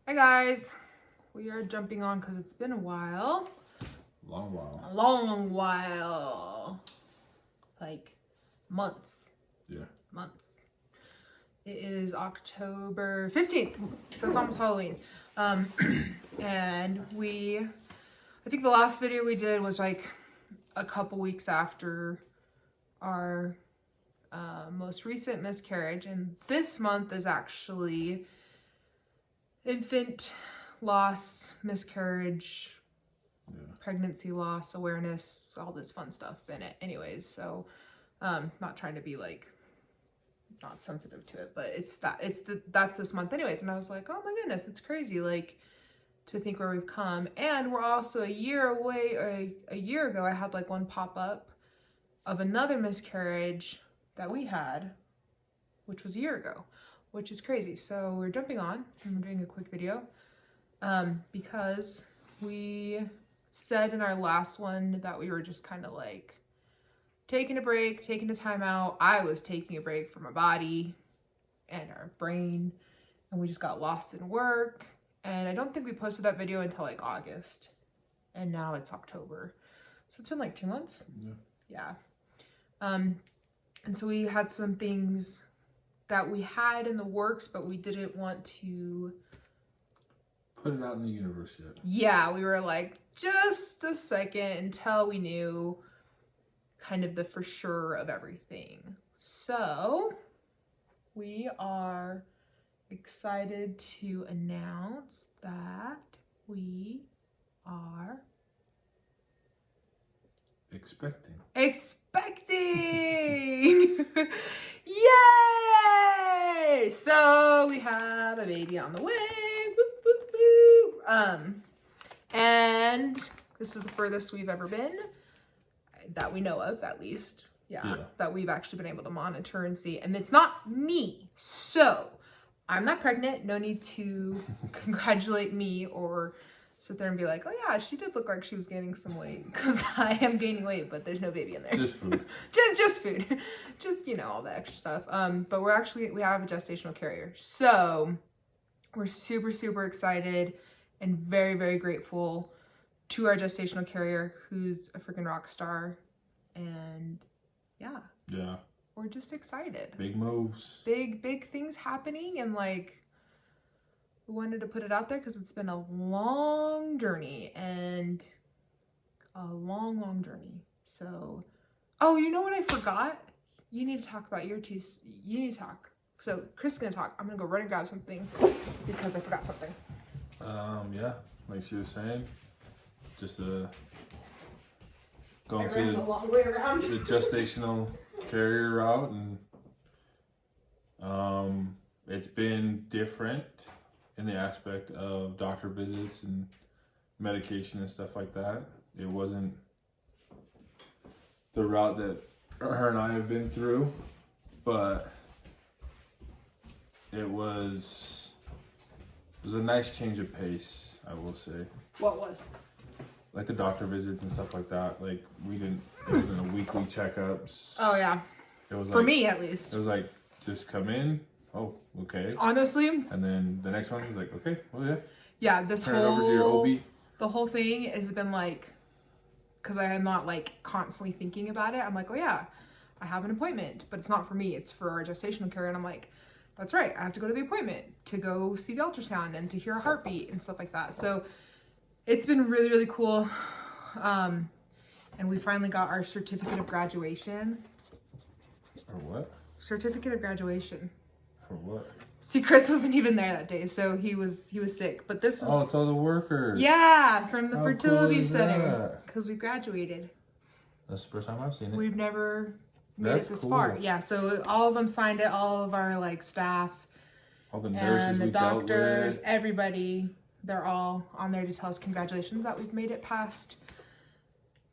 Hi guys, we are jumping on because it's been a while. Long while. A long while. Like months. Yeah. Months. It is October 15th, so it's almost Halloween. And I think the last video we did was like a couple weeks after our most recent miscarriage, and this month is actually infant loss, miscarriage, pregnancy loss awareness, all this fun stuff in it anyways. So not trying to be like not sensitive to it, but that's this month anyways. And I was like, oh my goodness, it's crazy, like, to think where we've come. And we're also a year away. A year ago I had like one pop up of another miscarriage that we had, which was a year ago, which is crazy. So we're jumping on and we're doing a quick video because we said in our last one that we were just kind of like taking a break, taking a time out. I was taking a break from my body and our brain, and we just got lost in work. And I don't think we posted that video until like August, and now it's October. So it's been like 2 months. Yeah. And so we had some things that we had in the works, but we didn't want to put it out in the universe yet. Yeah, we were like, just a second until we knew kind of the for sure of everything. So we are excited to announce that we are expecting. Yay! So we have a baby on the way. Whoop, whoop, whoop. And this is the furthest we've ever been, that we know of, at least. Yeah, that we've actually been able to monitor and see. And it's not me. So I'm not pregnant. No need to congratulate me or sit there and be like, oh yeah, she did look like she was gaining some weight, because I am gaining weight, but there's no baby in there. Just food. just food. Just, you know, all the extra stuff. But we have a gestational carrier. So we're super, super excited and very, very grateful to our gestational carrier, who's a freaking rock star. And yeah. We're just excited. Big moves. Big things happening, and like, we wanted to put it out there because it's been a long journey, and a long journey. So, oh, you know what I forgot? You need to talk about your two. You need to talk. So Chris is gonna talk. I'm gonna go run and grab something because I forgot something. Yeah, like she was saying, just going through the long way around. The gestational carrier route, and it's been different in the aspect of doctor visits and medication and stuff like that. It wasn't the route that her and I have been through, but it was a nice change of pace, I will say. What was? Like the doctor visits and stuff like that. Like, it wasn't a weekly checkups. Oh yeah. It was for like, me at least. It was like, just come in. Oh, okay. Honestly. And then the next one was like, okay, oh yeah. Yeah, Turn it over to your OB. The whole thing has been like, because I am not like constantly thinking about it. I'm like, oh yeah, I have an appointment, but it's not for me. It's for our gestational carrier. And I'm like, that's right. I have to go to the appointment to go see the ultrasound and to hear a heartbeat and stuff like that. So it's been really, really cool. And we finally got our certificate of graduation. Or what? Certificate of graduation. For what? See, Chris wasn't even there that day, so he was sick. But this is... Oh, it's all the workers. Yeah, from the fertility cool center. Because we graduated. That's the first time I've seen it. We've never made it this cool. far. Yeah, so all of them signed it, all of our like staff. All the nurses and the we doctors, dealt with. everybody, they're all on there to tell us congratulations that we've made it past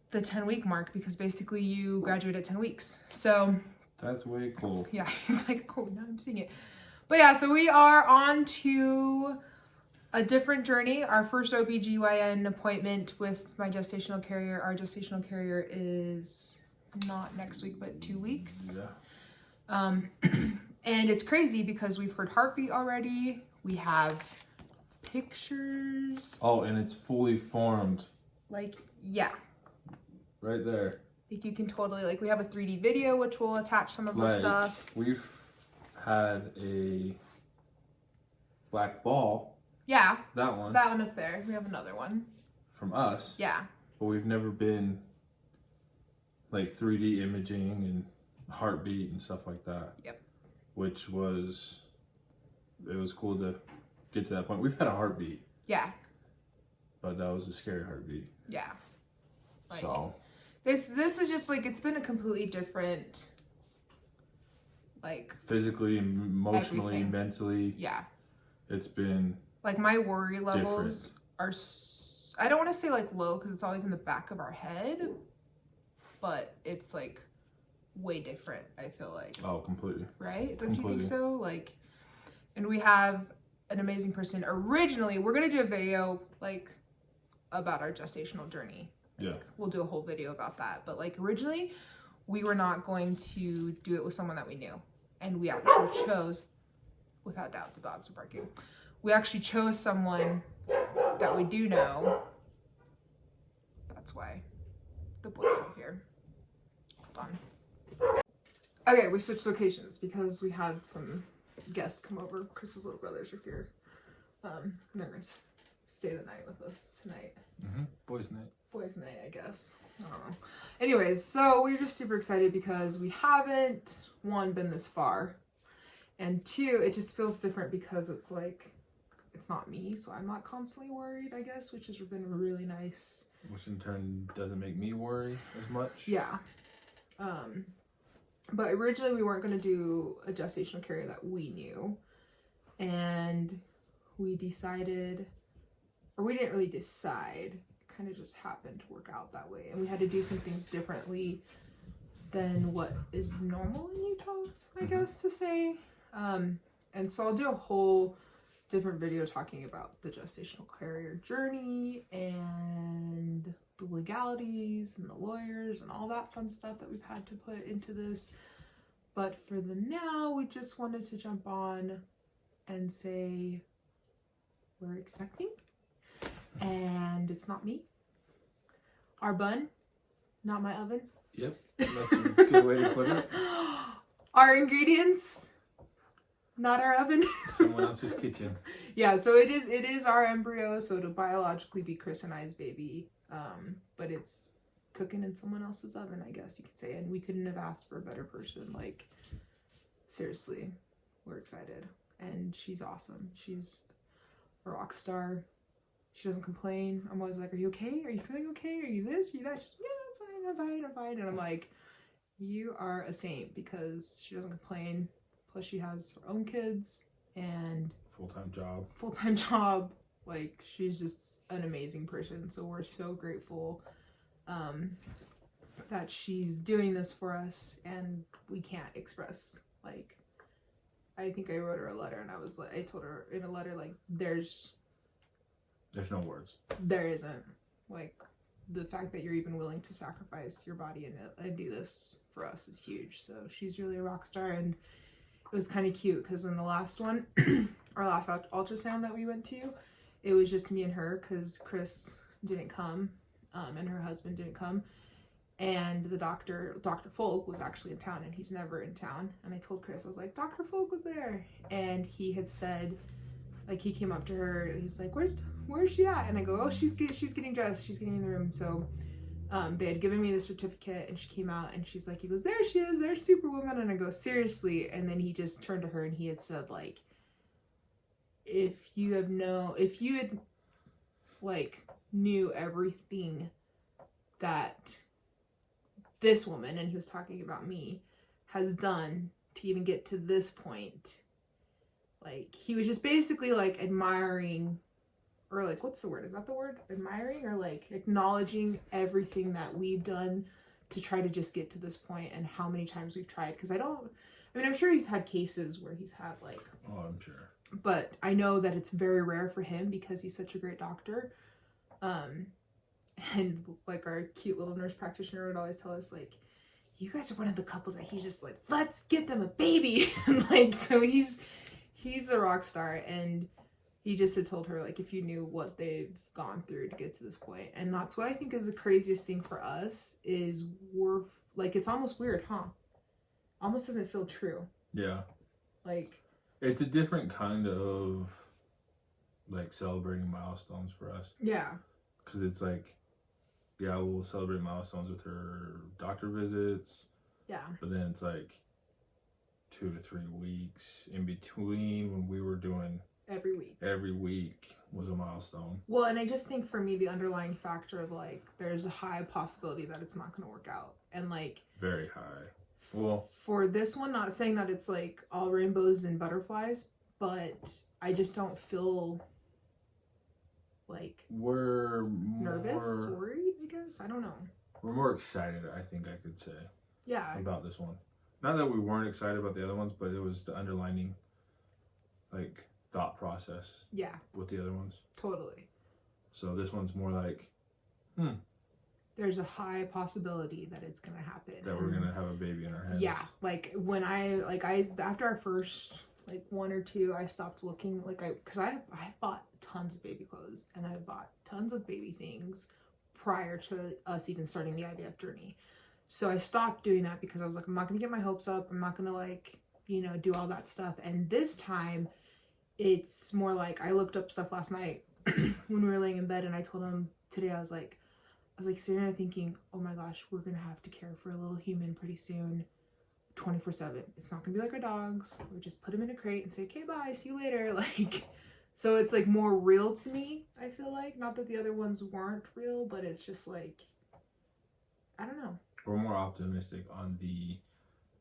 the 10-week mark, because basically you graduate at 10 weeks. So... That's way cool. Yeah, he's like, oh, now I'm seeing it. But yeah, so we are on to a different journey. Our first OBGYN appointment with my gestational carrier. Our gestational carrier is not next week, but 2 weeks. Yeah. And it's crazy because we've heard heartbeat already. We have pictures. Oh, and it's fully formed. Like, yeah. Right there. Like, you can totally, like, we have a 3D video, which will attach some of the stuff. We've had a black ball. Yeah. That one. That one up there. We have another one. From us. Yeah. But we've never been, like, 3D imaging and heartbeat and stuff like that. Yep. Which was, it was cool to get to that point. We've had a heartbeat. Yeah. But that was a scary heartbeat. Yeah. Like, so. This is just, like, it's been a completely different, like... physically, emotionally, everything. Mentally. Yeah. It's been... like, my worry levels different. are... I don't want to say, like, low, because it's always in the back of our head. But it's, like, way different, I feel like. Oh, completely. Right? Don't completely. you think so? Like, and we have an amazing person. Originally, we're going to do a video, like, about our gestational journey. Yeah. We'll do a whole video about that. But, like, originally, we were not going to do it with someone that we knew. And we actually chose, without doubt, the dogs are barking. We actually chose someone that we do know. That's why the boys are here. Hold on. Okay, we switched locations because we had some guests come over. Chris's little brothers are here. They're going to stay the night with us tonight. Mm-hmm. Boys' night. Boys' night, I guess. I don't know. Anyways, so we're just super excited because we haven't, one, been this far. And two, it just feels different because it's like, it's not me, so I'm not constantly worried, I guess, which has been really nice. Which in turn doesn't make me worry as much. Yeah. But originally we weren't going to do a gestational carrier that we knew. And we decided, or we didn't really decide, it kind of just happened to work out that way. And we had to do some things differently than what is normal in Utah, I guess to say. And so I'll do a whole different video talking about the gestational carrier journey and the legalities and the lawyers and all that fun stuff that we've had to put into this. But for the now, we just wanted to jump on and say we're expecting, and it's not me. Our bun, not my oven. Yep, that's a good way to put it. Our ingredients, not our oven. Someone else's kitchen. Yeah, so it is our embryo, so it'll biologically be Chris and I's baby. But it's cooking in someone else's oven, I guess you could say. And we couldn't have asked for a better person. Like, seriously, we're excited. And she's awesome. She's a rock star. She doesn't complain. I'm always like, are you okay? Are you feeling okay? Are you this? Are you that? She's like, yeah, I'm fine. And I'm like, you are a saint, because she doesn't complain. Plus she has her own kids and full-time job. Like, she's just an amazing person. So we're so grateful that she's doing this for us, and we can't express, like, I think I wrote her a letter, and I was like, I told her in a letter, like, there's no words. There isn't. Like, the fact that you're even willing to sacrifice your body and do this for us is huge. So she's really a rock star. And it was kind of cute because in the last one, our last ultrasound that we went to, it was just me and her because Chris didn't come, and her husband didn't come. And the Dr. Folk was actually in town, and he's never in town. And I told Chris, I was like, Dr. Folk was there. And he had said, like, he came up to her, he's like, where's she at? And I go, oh, she's getting dressed, she's getting in the room. So they had given me the certificate, and she came out, and she's like, he goes, there she is, there's Superwoman. And I go, seriously? And then he just turned to her, and he had said, like, if you had like knew everything that this woman, and he was talking about me, has done to even get to this point. Like, he was just basically like admiring, or like, what's the word? Is that the word? Admiring, or like acknowledging everything that we've done to try to just get to this point, and how many times we've tried. Because I'm sure he's had cases where he's had like, oh, I'm sure. But I know that it's very rare for him because he's such a great doctor. And like our cute little nurse practitioner would always tell us, like, you guys are one of the couples that he's just like, let's get them a baby. And like, so he's a rock star, and he just had told her, like, if you knew what they've gone through to get to this point. And that's what I think is the craziest thing for us is we're, like, it's almost weird, huh? Almost doesn't feel true. Yeah. Like, it's a different kind of, like, celebrating milestones for us. Yeah. Because it's like, yeah, we'll celebrate milestones with her doctor visits. Yeah. But then it's like 2 to 3 weeks in between when we were doing every week. Every week was a milestone. Well, and I just think for me, the underlying factor of, like, there's a high possibility that it's not going to work out. And, like... very high. Well... for this one, not saying that it's, like, all rainbows and butterflies, but I just don't feel, like... we're nervous? Worried, I guess? I don't know. We're more excited, I think I could say. Yeah. About this one. Not that we weren't excited about the other ones, but it was the underlining, like... thought process. Yeah. With the other ones. Totally. So this one's more like, there's a high possibility that it's gonna happen. That we're gonna have a baby in our hands. Yeah. Like when after our first like 1 or 2, I stopped looking because I bought tons of baby clothes and I bought tons of baby things prior to us even starting the IVF journey. So I stopped doing that because I was like, I'm not gonna get my hopes up. I'm not gonna do all that stuff. And this time it's more like I looked up stuff last night when we were laying in bed and I told him today, I was like sitting there thinking, oh my gosh, we're gonna have to care for a little human pretty soon, 24/7. It's not gonna be like our dogs. We just put them in a crate and say, okay, bye, see you later. Like, so it's like more real to me, I feel like. Not that the other ones weren't real, but it's just like, I don't know. We're more optimistic on the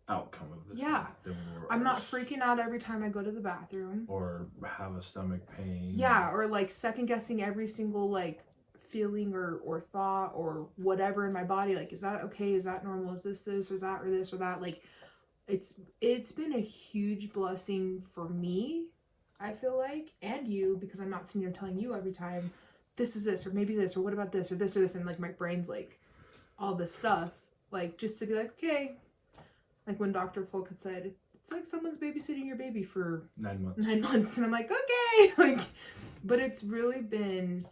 outcome of this. Yeah. Than we were I'm not freaking out every time I go to the bathroom. Or have a stomach pain. Yeah, or like second guessing every single like feeling or thought or whatever in my body. Like, is that okay? Is that normal? Is this or that or this or that? Like, it's been a huge blessing for me, I feel like, and you, because I'm not sitting there telling you every time this is this or maybe this or what about this or this or this, and like my brain's like all this stuff, like just to be like, okay, like when Dr. Folk had said, it's like someone's babysitting your baby for 9 months. 9 months, and I'm like, okay, like, but it's really been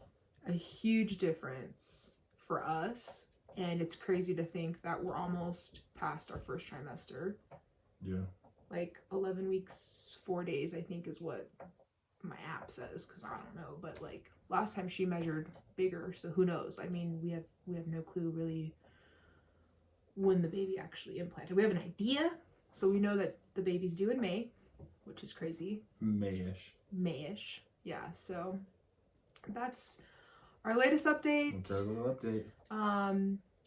a huge difference for us, and it's crazy to think that we're almost past our first trimester. Yeah. Like 11 weeks, 4 days, I think is what my app says, because I don't know, but like last time she measured bigger, so who knows? I mean, we have no clue really when the baby actually implanted. We have an idea, so we know that the baby's due in May, which is crazy. Mayish. Yeah, so that's our latest update. That's our little update.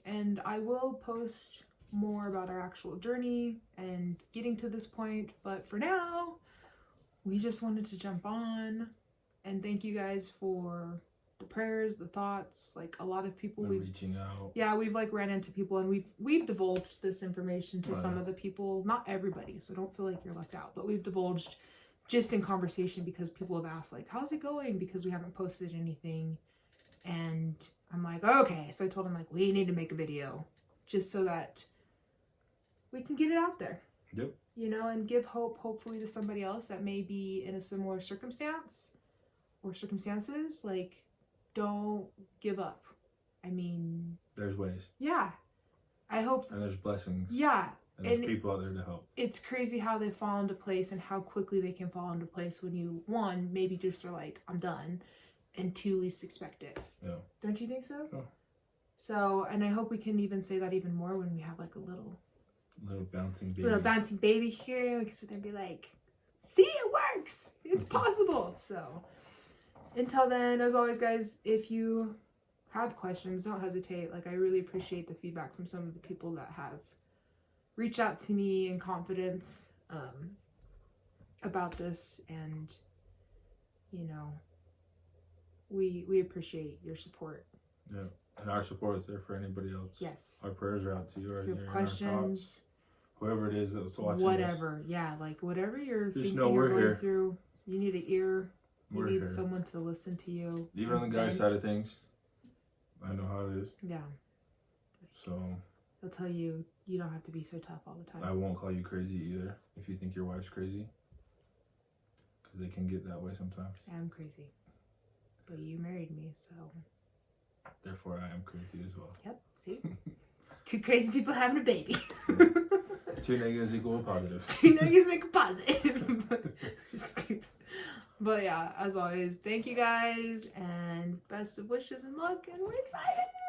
And I will post more about our actual journey and getting to this point, but for now, we just wanted to jump on and thank you guys for the prayers, the thoughts. Like a lot of people, reaching out. Yeah, we've like ran into people and we've divulged this information to some of the people, not everybody, so don't feel like you're left out, but we've divulged just in conversation because people have asked like, how's it going? Because we haven't posted anything. And I'm like, okay. So I told him like, we need to make a video just so that we can get it out there. Yep. You know, and give hope hopefully to somebody else that may be in a similar circumstance or circumstances. Like, don't give up. I mean, there's ways. Yeah. I hope. And there's blessings. Yeah. And there's people out there to help. It's crazy how they fall into place and how quickly they can fall into place when you, one, maybe just are like, I'm done, and 2, least expect it. Yeah. Don't you think so? Sure. So, and I hope we can even say that even more when we have like a little bouncing baby. Little bouncing baby here. We can sit there and be like, see, it works. It's possible. So, until then, as always, guys, if you have questions, don't hesitate. Like, I really appreciate the feedback from some of the people that have reached out to me in confidence about this, and you know, we appreciate your support. Yeah, and our support is there for anybody else. Yes, our prayers are out to you. If you have questions, whoever it is that's watching, whatever this. Yeah, like whatever you're just thinking know you're going here. through, you need an ear. You need here. someone to listen to you. Even on the guy's side of things, I know how it is. Yeah. So they'll tell you you don't have to be so tough all the time. I won't call you crazy either if you think your wife's crazy. because they can get that way sometimes. I'm crazy. But you married me, so. Therefore, I am crazy as well. Yep, see? Two crazy people having a baby. Two negatives equal a positive. Two negatives make a positive. Stupid. But yeah, as always, thank you guys, and best of wishes and luck, and we're excited!